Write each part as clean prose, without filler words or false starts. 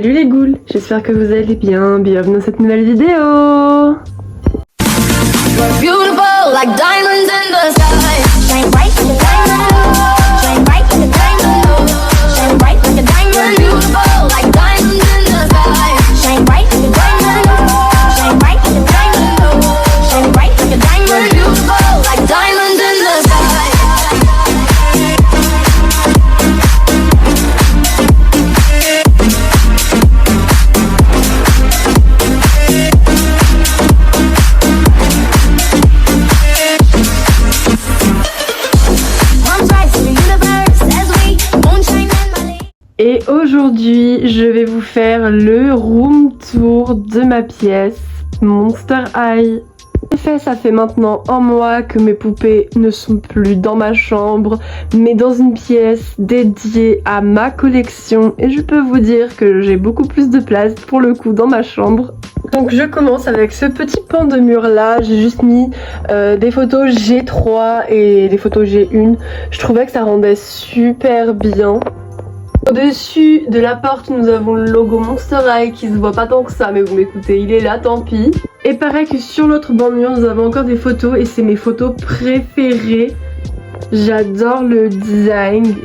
Salut les ghouls, j'espère que vous allez bien, bienvenue dans cette nouvelle vidéo. Et aujourd'hui, je vais vous faire le room tour de ma pièce Monster High. En effet, ça fait maintenant un mois que mes poupées ne sont plus dans ma chambre, mais dans une pièce dédiée à ma collection. Et je peux vous dire que j'ai beaucoup plus de place pour le coup dans ma chambre. Donc je commence avec ce petit pan de mur là, j'ai juste mis des photos G3 et des photos G1. Je trouvais que ça rendait super bien. Au-dessus de la porte, nous avons le logo Monster High qui se voit pas tant que ça, mais vous m'écoutez, il est là, tant pis. Et pareil que sur l'autre banc de mur, nous avons encore des photos et c'est mes photos préférées. J'adore le design.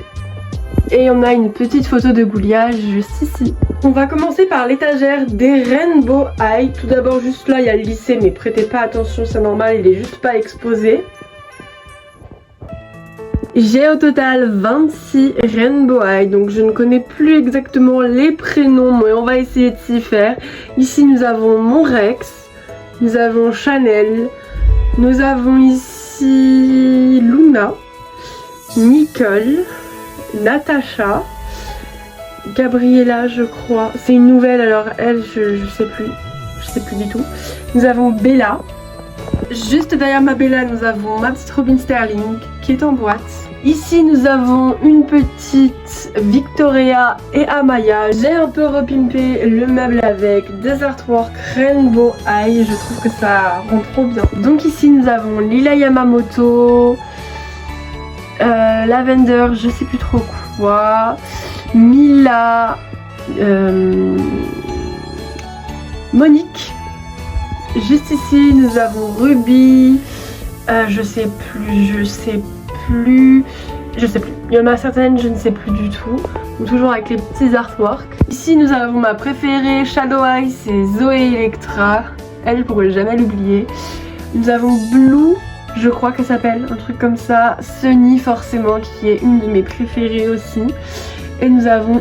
Et on a une petite photo de Gouliage juste ici. On va commencer par l'étagère des Rainbow High. Tout d'abord, juste là, il y a le lycée, mais prêtez pas attention, c'est normal, il est juste pas exposé. J'ai au total 26 Rainbow High, donc je ne connais plus exactement les prénoms, mais on va essayer de s'y faire. Ici nous avons mon Rex, nous avons Chanel, nous avons ici Luna, Nicole, Natacha, Gabriella je crois, c'est une nouvelle alors elle je sais plus du tout. Nous avons Bella. Juste derrière ma Bella, nous avons ma petite Robin Sterling qui est en boîte. Ici, nous avons une petite Victoria et Amaya. J'ai un peu repimpé le meuble avec des artworks Rainbow High. Je trouve que ça rend trop bien. Donc ici, nous avons Lila Yamamoto, Lavender, je sais plus trop quoi, Mila, Monique. Juste ici, nous avons Ruby, je sais plus. Il y en a certaines, je ne sais plus du tout. Ou toujours avec les petits artworks. Ici, nous avons ma préférée, Shadow Eye, c'est Zoé Electra. Elle, je pourrais jamais l'oublier. Nous avons Blue, je crois qu'elle s'appelle, un truc comme ça. Sunny, forcément, qui est une de mes préférées aussi. Et nous avons...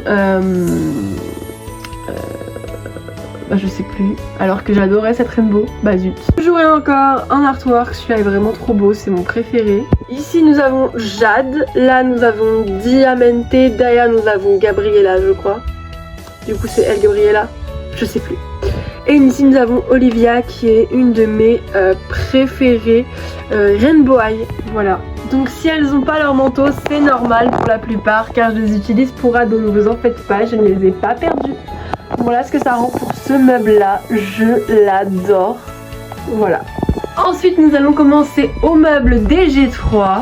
je sais plus, alors que j'adorais cette rainbow, bah zut. Toujours et encore un artwork, celui-là est vraiment trop beau, c'est mon préféré. Ici nous avons Jade, là nous avons Diamante, derrière nous avons Gabriella je crois. Du coup c'est elle Gabriella, je sais plus. Et ici nous avons Olivia qui est une de mes préférées, Rainbow High, voilà. Donc si elles n'ont pas leur manteau, c'est normal pour la plupart car je les utilise pour ado, ne vous en faites pas, je ne les ai pas perdues. Voilà ce que ça rend pour ce meuble là, je l'adore. Voilà. Ensuite nous allons commencer au meuble des G3.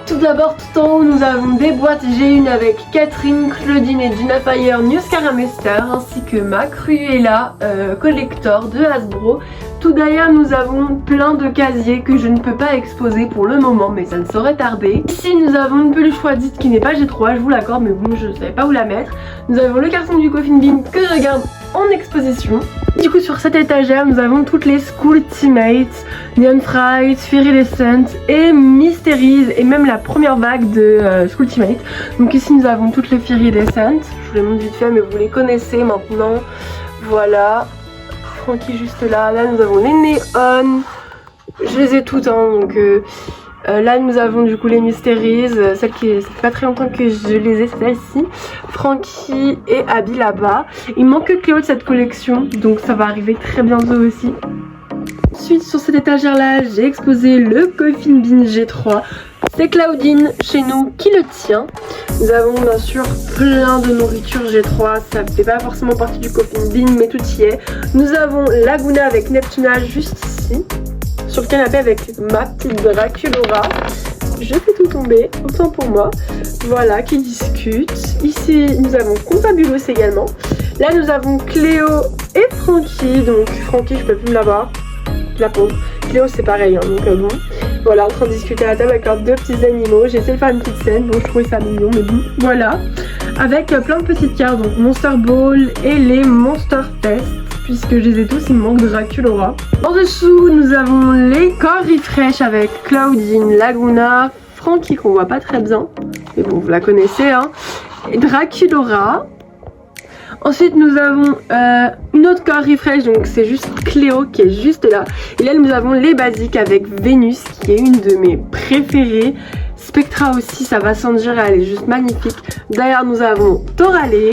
Tout d'abord tout en haut nous avons des boîtes G1 avec Catherine, Claudine et Gina Fire New Scaramester ainsi que ma Cruella collector de Hasbro. Tout derrière nous avons plein de casiers que je ne peux pas exposer pour le moment mais ça ne saurait tarder. Ici nous avons une peluche choisite qui n'est pas G3, je vous l'accorde mais bon je ne savais pas où la mettre. Nous avons le carton du Coffin Bean que je garde en exposition. Du coup sur cette étagère nous avons toutes les School Teammates, Neon Fright, Iridescent et Mysteries et même la première vague de School Teammates. Donc ici nous avons toutes les Iridescent, je vous les montre vite fait mais vous les connaissez maintenant. Voilà. Frankie juste là, là nous avons les néons, je les ai toutes hein, donc là nous avons du coup les Mysteries, celle qui est, ça fait pas très longtemps que je les ai, celle-ci, Frankie et Abby là-bas. Il manque que Cléo de cette collection, donc ça va arriver très bientôt aussi. Ensuite sur cette étagère là, j'ai exposé le Coffin Bean G3. C'est Claudine chez nous qui le tient. Nous avons bien sûr plein de nourriture G3, ça fait pas forcément partie du Coffin Bean mais tout y est. Nous avons Laguna avec Neptuna juste ici, sur le canapé avec ma petite Draculaura. je fais tout tomber, autant pour moi. Voilà, qui discutent. Ici, nous avons Confabulous également. Là, nous avons Cléo et Frankie. Donc, Frankie, je peux plus me la voir. La pauvre. Cléo, c'est pareil, hein, donc bon. Voilà, en train de discuter à la table avec leurs deux petits animaux. J'ai essayé de faire une petite scène, donc je trouvais ça mignon, mais bon, voilà. Avec plein de petites cartes, donc Monster Ball et les Monster Fest. Puisque je les ai tous, il me manque Draculaura. En dessous, nous avons les Core Refresh avec Cloudine, Laguna, Frankie qu'on voit pas très bien. Mais bon, vous la connaissez, hein. Et Draculaura. Ensuite, nous avons une autre Core Refresh, donc c'est juste Cléo qui est juste là. Et là, nous avons les basiques avec Vénus, qui est une de mes préférées. Spectra aussi, ça va sans dire, elle est juste magnifique. Derrière, nous avons Toralé.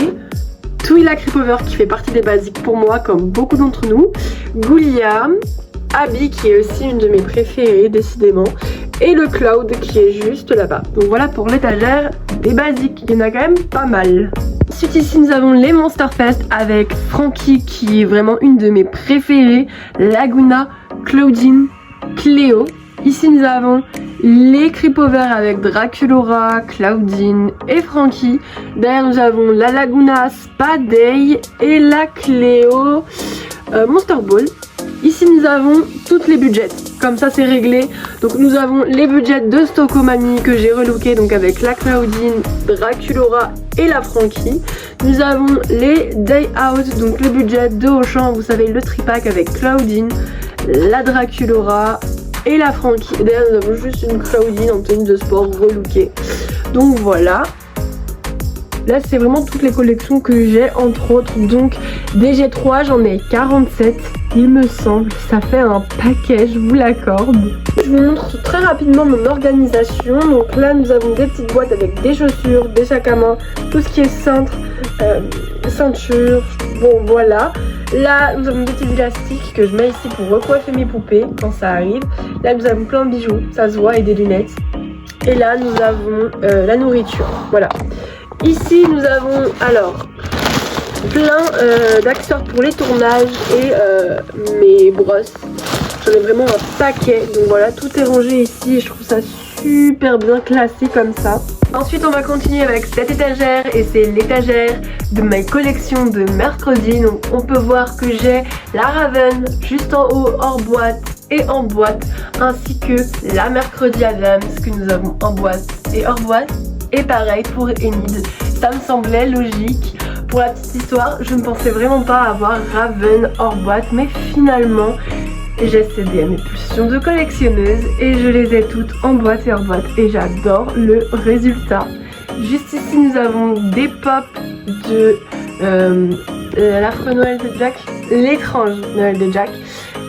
Twila Creepover qui fait partie des basiques pour moi comme beaucoup d'entre nous, Goulia, Abby qui est aussi une de mes préférées décidément, et le Cloud qui est juste là-bas. Donc voilà pour l'étagère des basiques, il y en a quand même pas mal. Ensuite ici nous avons les Monster Fest avec Frankie qui est vraiment une de mes préférées, Laguna, Claudine, Cléo. Ici nous avons les Creepover avec Draculaura, Cloudine et Frankie. Derrière nous avons la Laguna, Spaday et la Cléo Monster Ball. Ici nous avons toutes les budgets, comme ça c'est réglé. Donc nous avons les budgets de Stockomanie que j'ai relooké donc avec la Cloudine, Draculaura et la Frankie. Nous avons les Day Out, donc le budget de Auchan, vous savez le tripack avec Cloudine, la Draculaura et la Frankie. Et derrière nous avons juste une Cloudine en tenue de sport relookée. Donc voilà. Là c'est vraiment toutes les collections que j'ai entre autres. Donc DG3 j'en ai 47 il me semble. Ça fait un paquet, je vous l'accorde. Je vous montre très rapidement mon organisation. Donc là nous avons des petites boîtes avec des chaussures, des sacs à main, tout ce qui est cintre, ceinture. Bon voilà. Là nous avons des petits élastiques que je mets ici pour recoiffer mes poupées quand ça arrive. Là nous avons plein de bijoux, ça se voit, et des lunettes. Et là nous avons la nourriture, voilà. Ici nous avons alors plein d'accessoires pour les tournages et mes brosses. J'en ai vraiment un paquet, donc voilà, tout est rangé ici et je trouve ça super bien classé comme ça. Ensuite on va continuer avec cette étagère et c'est l'étagère de ma collection de mercredi. Donc on peut voir que j'ai la Raven juste en haut hors boîte et en boîte, ainsi que la mercredi Adams que nous avons en boîte et hors boîte. Et pareil pour Enid, ça me semblait logique. Pour la petite histoire, je ne pensais vraiment pas avoir Raven hors boîte, mais finalement j'ai cédé à mes pulsions de collectionneuse et je les ai toutes en boîte et hors boîte et j'adore le résultat. Juste ici nous avons des pops de l'affreux Noël de Jack, l'étrange Noël de Jack,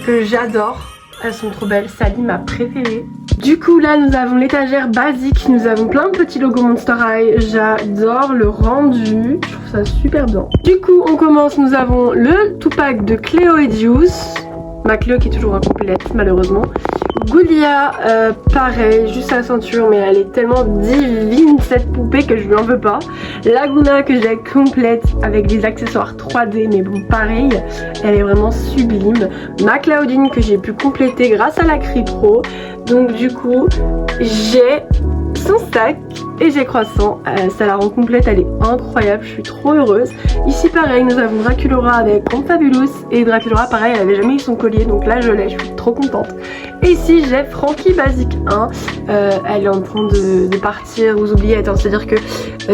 que j'adore. Elles sont trop belles, Sally ma préférée. Du coup là nous avons l'étagère basique, nous avons plein de petits logos Monster High, j'adore le rendu, je trouve ça super bien. Du coup on commence, nous avons le tout pack de Cléo et Juice, ma Cléo qui est toujours incomplète malheureusement. Goulia, pareil, juste sa ceinture, mais elle est tellement divine cette poupée que je lui en veux pas. Laguna que j'ai complète avec des accessoires 3D, mais bon pareil, elle est vraiment sublime. Ma Cloudine que j'ai pu compléter grâce à la Cripro. Donc du coup, j'ai son sac et j'ai Croissant, ça la rend complète, elle est incroyable, je suis trop heureuse. Ici pareil, nous avons Draculaura avec Confabulous et Draculaura pareil, elle avait jamais eu son collier, donc là je l'ai, je suis trop contente. Et ici j'ai Frankie Basique 1, elle est en train de partir aux oubliettes, hein. C'est-à-dire que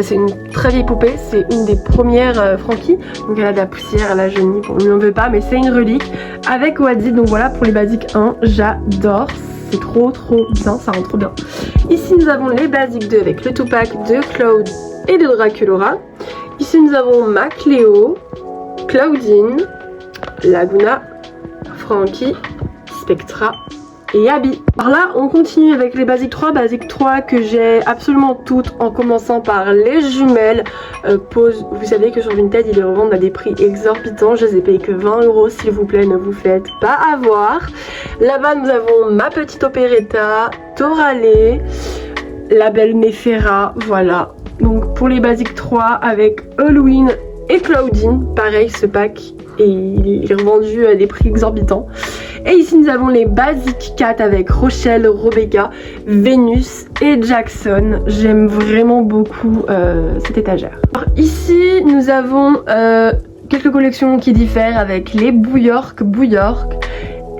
c'est une très vieille poupée, c'est une des premières Frankie, donc elle a de la poussière, elle a jauni, bon, on lui en veut pas, mais c'est une relique avec Wadi. Donc voilà pour les Basiques 1, j'adore. C'est trop bien, ça rend trop bien. Ici nous avons les basiques 2 avec le tout pack de Cloud et de Draculaura. Ici nous avons ma Cléo, Claudine, Laguna, Frankie, Spectra et Abby. Alors là on continue avec les basiques 3 que j'ai absolument toutes, en commençant par les jumelles Pose. Vous savez que sur Vinted ils les revendent à des prix exorbitants, je les ai payés que 20 € s'il vous plaît, ne vous faites pas avoir. Là-bas nous avons ma petite Opéretta, Toralé, la belle Nefera, voilà. Donc pour les basiques 3 avec Halloween et Claudine, pareil ce pack et il est revendu à des prix exorbitants. Et ici nous avons les Basic 4 avec Rochelle, Rebecca, Vénus et Jackson. J'aime vraiment beaucoup cette étagère. Alors, ici nous avons quelques collections qui diffèrent avec les Bouillork,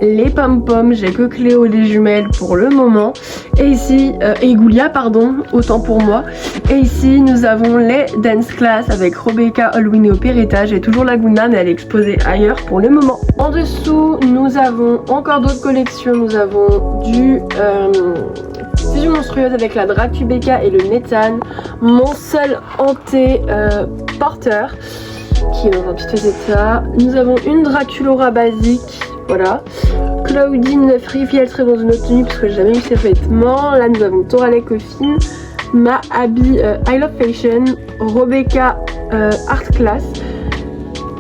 les pom-pom, j'ai que Cléo les jumelles pour le moment. Et ici, et Goulia pardon, autant pour moi. Et ici nous avons les Dance Class avec Rebecca, Halloween et Operetta. J'ai toujours Laguna mais elle est exposée ailleurs pour le moment. En dessous nous avons encore d'autres collections. Nous avons du Fusion monstrueuse avec la Dracubeka et le Nathan. Mon seul hanté Porter qui est dans un piteux état. Nous avons une Draculora basique. Voilà. Claudine Free elle serait dans une autre tenue parce que j'ai jamais eu ses vêtements. Là nous avons Torale Coffin, Ma Abby I Love Fashion, Rebecca Art Class,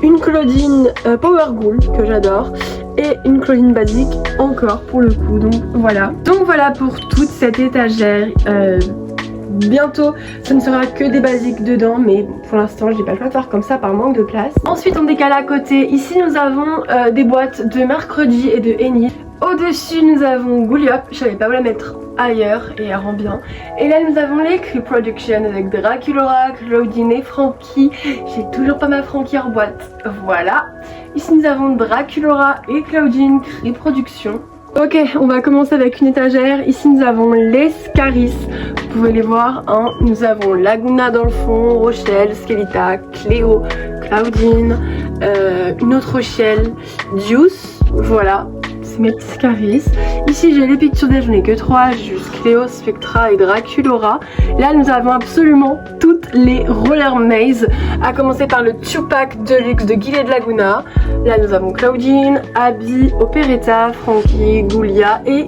une Claudine Power Ghoul que j'adore et une Claudine basique encore pour le coup. Donc voilà pour toute cette étagère. Bientôt ce ne sera que des basiques dedans, mais pour l'instant j'ai pas le choix de faire comme ça par manque de place. Ensuite on décale à côté, ici nous avons des boîtes de mercredi et de Ennis. Au dessus nous avons Gouliop, je savais pas où la mettre ailleurs et elle rend bien. Et là nous avons les Cree Production avec Draculora, Claudine et Frankie. J'ai toujours pas ma Frankie en boîte, voilà. Ici nous avons Draculora et Claudine Cree Production. Ok, on va commencer avec une étagère. Ici nous avons les Scaris, vous pouvez les voir, hein. Nous avons Laguna dans le fond, Rochelle, Skelita, Cléo, Claudine, une autre Rochelle, Juice, voilà, c'est mes petits Scaris. Ici j'ai les pictures d'elle, je n'ai que 3, j'ai juste Cléo, Spectra et Draculora. Là nous avons absolument toutes les Roller Maze, à commencer par le Tupac Deluxe de Gilead Laguna. Là nous avons Claudine, Abby, Operetta, Frankie, Goulia et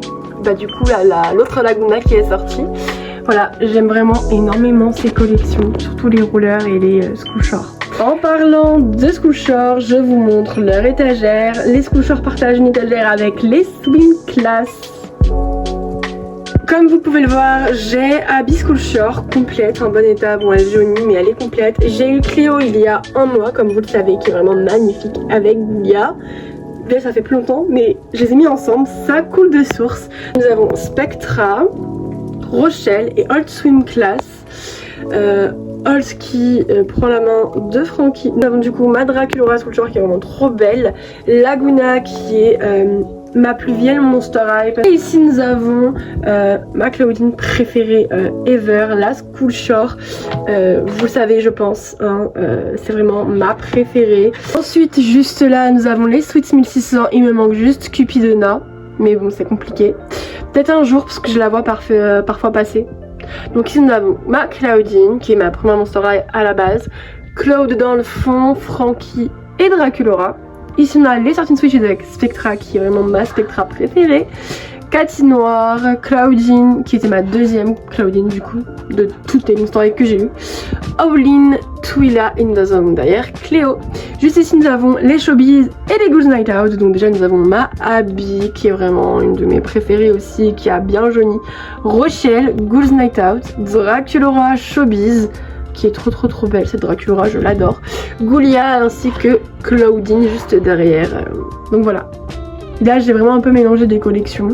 du coup l'autre Laguna qui est sortie. Voilà, j'aime vraiment énormément ces collections, surtout les rollers et les school shorts. En parlant de school shorts, je vous montre leur étagère. Les school shorts partagent une étagère avec les Swim Class. Comme vous pouvez le voir, j'ai Abby School Short complète, en bon état. Bon, elle est jaunie, mais elle est complète. J'ai eu Cléo il y a un mois, comme vous le savez, qui est vraiment magnifique avec Goulia. Bien, ça fait plus longtemps, mais je les ai mis ensemble, ça coule de source. Nous avons Spectra, Rochelle et Old Swim Class. Holt qui prend la main de Frankie. Nous avons du coup ma Draculora School Short qui est vraiment trop belle. Laguna qui est ma plus vieille Monster High. Et ici nous avons ma Claudine préférée ever, la School Short. Vous le savez je pense, hein, c'est vraiment ma préférée. Ensuite juste là nous avons les Sweets 1600, il me manque juste Cupidona. Mais bon c'est compliqué. Peut-être un jour parce que je la vois parfois passer. Donc ici nous avons ma Claudine qui est ma première Monster High à la base. Claude dans le fond, Frankie et Draculora. Ici on a les sorties Switch avec Spectra qui est vraiment ma Spectra préférée. Cathy Noire, Claudine qui était ma deuxième Claudine du coup de toutes les Monster High que j'ai eues. Owlin, Twila et nous avons derrière Cléo. Juste ici nous avons les Showbiz et les Ghouls Night Out. Donc déjà nous avons ma Abby qui est vraiment une de mes préférées aussi, qui a bien jauni. Rochelle, Ghouls Night Out, Draculora, Showbiz qui est trop belle, cette Draculora je l'adore. Goulia ainsi que Claudine juste derrière. Donc voilà. Là j'ai vraiment un peu mélangé des collections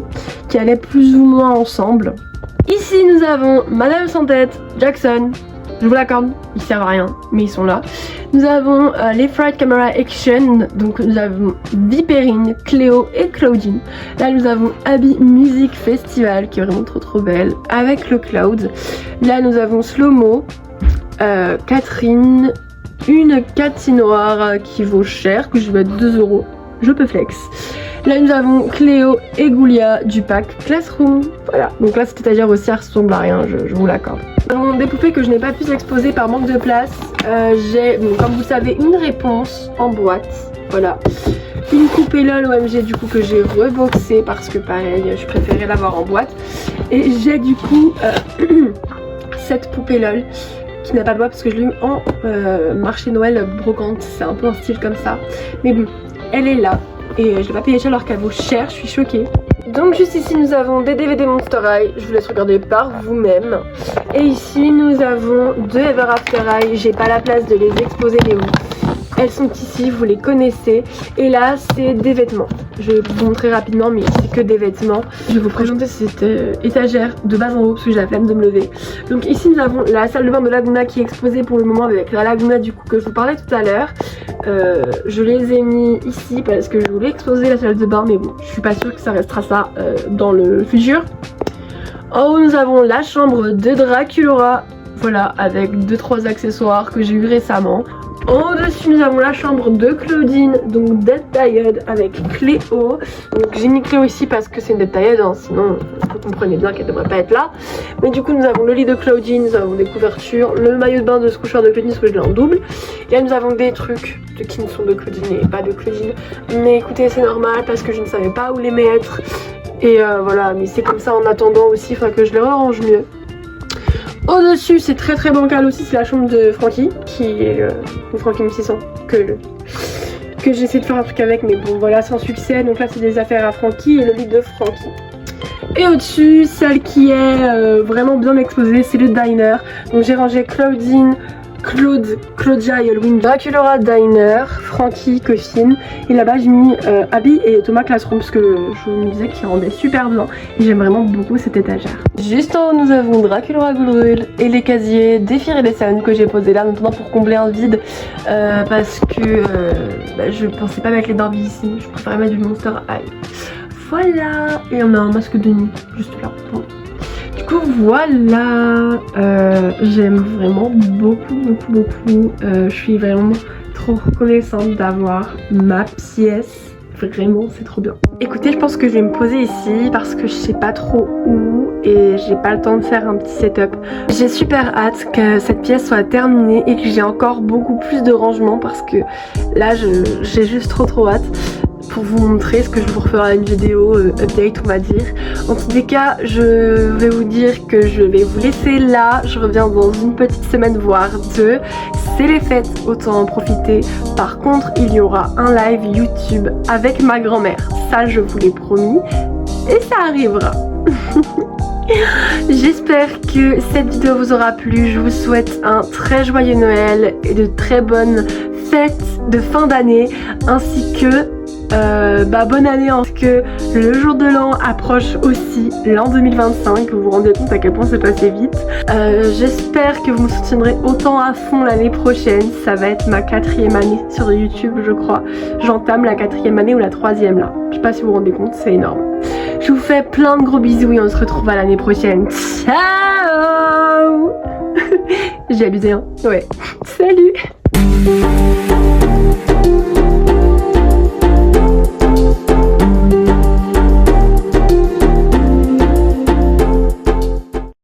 qui allaient plus ou moins ensemble. Ici nous avons Madame Sans Tête, Jackson. Je vous l'accorde, ils servent à rien, mais ils sont là. Nous avons les Fright Camera Action, donc nous avons Viperine, Cléo et Claudine. Là nous avons Abby Music Festival qui est vraiment trop belle avec le Cloud. Là nous avons Slow-Mo, Catherine, une Cathy Noire qui vaut cher, que je vais mettre 2 €. Je peux flex. Là nous avons Cléo et Goulia du pack Classroom. Voilà, donc là cette étagère aussi elle ressemble à rien, je vous l'accorde. Nous avons des poupées que je n'ai pas pu exposer par manque de place. J'ai, comme vous savez, une réponse en boîte. Voilà. Une poupée LOL OMG du coup que j'ai reboxée parce que pareil je préférais l'avoir en boîte. Et j'ai du coup cette poupée LOL qui n'a pas de boîte parce que je l'ai eu en marché Noël brocante. C'est un peu un style comme ça. Mais bon, elle est là. Et je l'ai pas payé cher alors qu'elle vaut cher, je suis choquée. Donc juste ici nous avons des DVD Monster High, je vous laisse regarder par vous-même. Et ici nous avons 2 Ever After High, j'ai pas la place de les exposer mais où. elles sont ici, vous les connaissez. Et là c'est des vêtements. Je vais vous montrer rapidement, mais c'est que des vêtements. Je vais vous présenter cette étagère de bas en haut parce que j'ai la flemme de me lever. Donc ici nous avons la salle de bain de Laguna qui est exposée pour le moment avec la Laguna du coup que je vous parlais tout à l'heure. Je les ai mis ici parce que je voulais exposer la salle de bain, mais bon, je suis pas sûre que ça restera ça dans le futur. En haut nous avons la chambre de Draculaura, voilà, avec 2-3 accessoires que j'ai eu récemment. En dessus nous avons la chambre de Claudine, donc Dead Tired avec Cléo. Donc j'ai mis Cléo ici parce que c'est une Dead Tired, hein, sinon vous comprenez bien qu'elle devrait pas être là. Mais du coup nous avons le lit de Claudine, nous avons des couvertures, le maillot de bain de ce coucheur de Claudine parce que je l'ai en double. Et là nous avons des trucs qui ne sont de Claudine et pas de Claudine. Mais écoutez c'est normal parce que je ne savais pas où les mettre. Et voilà, mais c'est comme ça en attendant aussi, il faudra que je les range mieux. Au-dessus, c'est très bancal aussi, c'est la chambre de Francky, qui est Francky 1600, que j'essaie de faire un truc avec, mais bon voilà, sans succès. Donc là, c'est des affaires à Francky et le lit de Francky. Et au-dessus, celle qui est vraiment bien exposée, c'est le diner. Donc j'ai rangé Claudine, Claudia et Halloween, Draculaura, Diner, Francky, Coffin. Et là-bas j'ai mis Abby et Thomas Classroom parce que je me disais qu'ils rendaient super bien. Et j'aime vraiment beaucoup cette étagère. Juste en haut nous avons Draculaura Goulrul et les casiers des Fear et des Sun que j'ai posés là, notamment pour combler un vide. Parce que je pensais pas mettre les Barbie ici, je préférais mettre du Monster High. Voilà. Et on a un masque de nuit juste là. Bon. Du coup voilà, j'aime vraiment beaucoup. Je suis vraiment trop reconnaissante d'avoir ma pièce. Vraiment c'est trop bien. Écoutez, je pense que je vais me poser ici parce que je sais pas trop où et j'ai pas le temps de faire un petit setup. J'ai super hâte que cette pièce soit terminée et que j'ai encore beaucoup plus de rangement parce que là j'ai juste trop hâte pour vous montrer ce que je vous referai une vidéo update on va dire. En tous les cas je vais vous dire que je vais vous laisser là, je reviens dans une petite semaine voire deux. C'est les fêtes, autant en profiter. Par contre il y aura un live YouTube avec ma grand-mère, ça je vous l'ai promis et ça arrivera. J'espère que cette vidéo vous aura plu, je vous souhaite un très joyeux Noël et de très bonnes fêtes de fin d'année ainsi que bonne année parce que le jour de l'an approche aussi, l'an 2025, vous vous rendez compte à quel point c'est passé vite. J'espère que vous me soutiendrez autant à fond l'année prochaine, ça va être ma 4e année sur YouTube je crois, j'entame la 4e année ou la 3e là, je sais pas si vous vous rendez compte, c'est énorme. Je vous fais plein de gros bisous et on se retrouve à l'année prochaine, ciao. J'ai abusé hein, ouais.